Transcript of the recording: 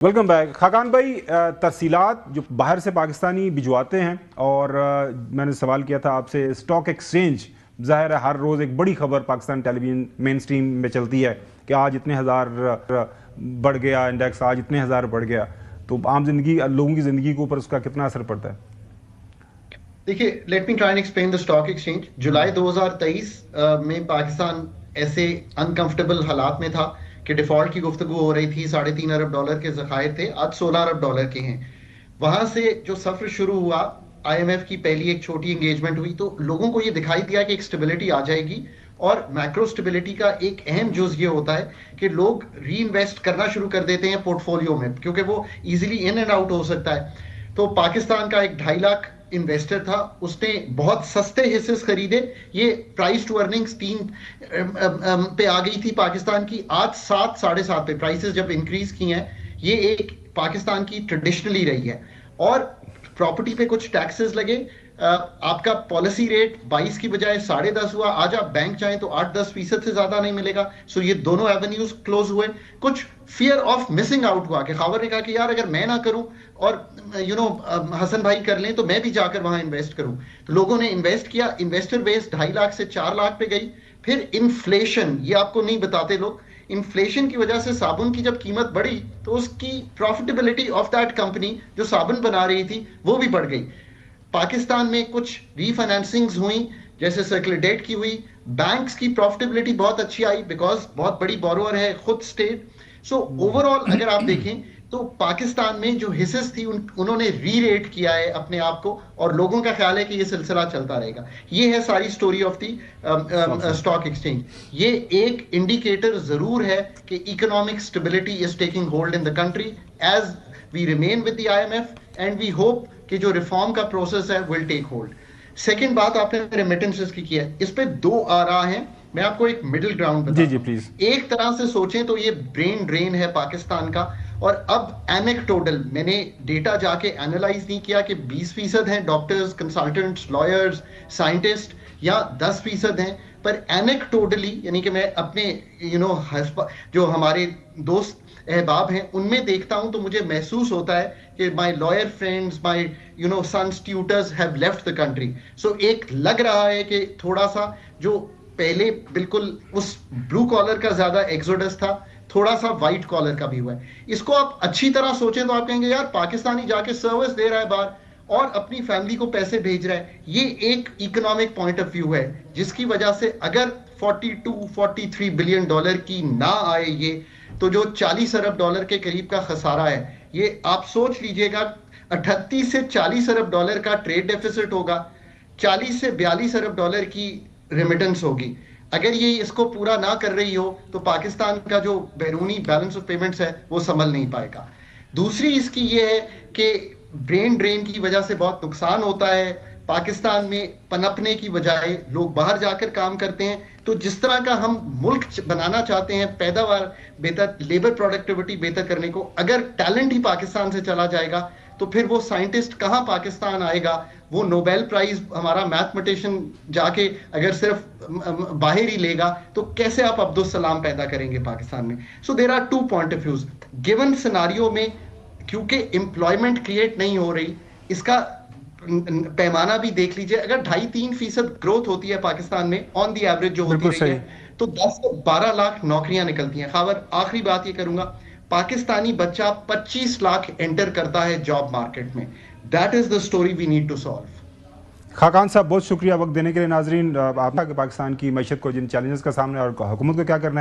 Welcome back Khaqan भाई। तरसीलात जो बाहर से पाकिस्तानी भिजवाते हैं और मैंने सवाल किया था आपसे स्टॉक एक्सचेंज, जाहिर है हर रोज़ एक बड़ी खबर पाकिस्तान टेलीविजन मेन स्ट्रीम में चलती है कि आज इतने हज़ार बढ़ गया इंडेक्स, आज इतने हज़ार बढ़ गया, तो आम जिंदगी लोगों की ज़िंदगी के ऊपर उसका कितना असर पड़ता है? देखिए, let me try and explain the stock exchange. जुलाई 2023 में पाकिस्तान ऐसे अनकंफर्टेबल हालात में था कि डिफॉल्ट की गुफ्तगू हो रही थी। $3.5 अरब के ज़खायर थे, आज $16 अरब के हैं। वहां से जो सफर शुरू हुआ, आईएमएफ की पहली एक छोटी एंगेजमेंट हुई तो लोगों को ये दिखाई दिया कि एक स्टेबिलिटी आ जाएगी। और मैक्रो स्टेबिलिटी का एक अहम जुज ये होता है कि लोग री इन्वेस्ट करना शुरू कर देते हैं पोर्टफोलियो में, क्योंकि वो इजीली इन एंड आउट हो सकता है। तो पाकिस्तान का एक 2.5 लाख इन्वेस्टर था, उसने बहुत सस्ते हिस्से खरीदे। ये प्राइस टू अर्निंग्स 3 पे आ गई थी पाकिस्तान की, आज 7 साढ़े 7 पे प्राइसेस जब इंक्रीज की हैं। ये एक पाकिस्तान की ट्रेडिशनली रही है। और प्रॉपर्टी पे कुछ टैक्सेस लगे, आपका पॉलिसी रेट 22 की बजाय 10.5 हुआ। आज आप बैंक चाहें तो 8-10% से ज्यादा नहीं मिलेगा। सो ये दोनों एवेन्यूज क्लोज हुए। कुछ फियर ऑफ मिसिंग आउट हुआ कि खबर ने कहा कि यार अगर मैं ना करूं और हसन भाई कर लें तो मैं भी जाकर वहां इन्वेस्ट करूं। तो लोगों ने इन्वेस्ट किया। इन्वेस्टर बेस 2.5 लाख से 4 लाख पे गई। फिर इन्फ्लेशन, ये आपको नहीं बताते लोग, इन्फ्लेशन की वजह से साबुन की जब कीमत बढ़ी तो उसकी प्रॉफिटेबिलिटी ऑफ दैट कंपनी जो साबुन बना रही थी वो भी बढ़ गई। पाकिस्तान में कुछ रीफाइनेंसिंग्स हुई, जैसे सर्कुलर डेट की हुई। बैंक्स की प्रॉफिटेबिलिटी बहुत अच्छी आई बिकॉज बहुत बड़ी बोरोअर है खुद स्टेट। सो ओवरऑल अगर आप देखें तो पाकिस्तान में जो हिस्सेस थी उन्होंने री रेट किया है अपने आप को, और लोगों का ख्याल है कि ये सिलसिला चलता रहेगा। ये है सारी story of the stock exchange. ये एक इंडिकेटर जरूर है कि economic stability is taking hold in the country as we remain with the IMF and we hope कि जो रिफॉर्म का प्रोसेस है विल टेक होल्ड। सेकंड बात आपने रेमिटेंसेस की है, इस पे दो आरा हैं। मैं आपको एक मिडिल ग्राउंड बताता हूं। जी प्लीज। एक तरह से सोचें तो ये ब्रेन ड्रेन है पाकिस्तान का। और अब एनेक्टोटल, मैंने डेटा जाके एनालाइज नहीं किया कि 20% हैं डॉक्टर्स, कंसल्टेंट्स, लॉयर्स, साइंटिस्ट, या 10% हैं, पर एनेक्टोटली, यानी कि मैं अपने जो हमारे दोस्त अहबाब हैं उनमें देखता हूं तो मुझे महसूस होता है कि my lawyer friends, my sons tutors have left the country. So एक लग रहा है कि थोड़ा सा जो पहले बिल्कुल उस ब्लू कॉलर का ज्यादा एक्सोडस था, थोड़ा सा व्हाइट कॉलर का भी हुआ है। इसको आप अच्छी तरह सोचें तो आप कहेंगे यार पाकिस्तानी जाके सर्विस दे रहा है बाहर और अपनी फैमिली को पैसे भेज रहा है। ये एक इकोनॉमिक पॉइंट ऑफ व्यू है जिसकी वजह से अगर $42-43 बिलियन की ना आए ये, तो जो $40 अरब के करीब का खसारा है, ये आप सोच लीजिएगा 38 से $40 अरब का ट्रेड डेफिसिट होगा, 40 से $42 की रेमिटेंस होगी। अगर ये इसको पूरा ना कर रही हो तो पाकिस्तान का जो बैरूनी बैलेंस ऑफ पेमेंट्स है वो संभल नहीं पाएगा। दूसरी इसकी ये है कि ब्रेन ड्रेन की वजह से बहुत नुकसान होता है। पाकिस्तान में पनपने की बजाय लोग बाहर जाकर काम करते हैं। तो जिस तरह का हम मुल्क बनाना चाहते हैं, पैदावार बेहतर, लेबर प्रोडक्टिविटी बेहतर करने को, अगर टैलेंट ही पाकिस्तान से चला जाएगा तो फिर वो साइंटिस्ट कहाँ पाकिस्तान आएगा? वो नोबेल प्राइज हमारा मैथमेटिशियन जाके अगर सिर्फ बाहर ही लेगा तो कैसे आप अब्दुल सलाम पैदा करेंगे पाकिस्तान में? So there are 2 point of views. Given scenario में क्योंकि एम्प्लॉयमेंट क्रिएट नहीं हो रही, इसका पैमाना भी देख लीजिए। अगर 2.5-3% ग्रोथ होती है पाकिस्तान में ऑन दी एवरेज जो होती रही है, तो 10 से 12 लाख नौकरियां निकलती हैं। खबर आखिरी बात ये करूंगा, पाकिस्तानी बच्चा 25 लाख एंटर करता है जॉब मार्केट में। That is the story we need to solve. Khaqan साहब बहुत शुक्रिया वक्त देने के लिए। नाजरीन, आपका पाकिस्तान की मैशत को जिन चैलेंजेस का सामने और हुकूमत को क्या करना है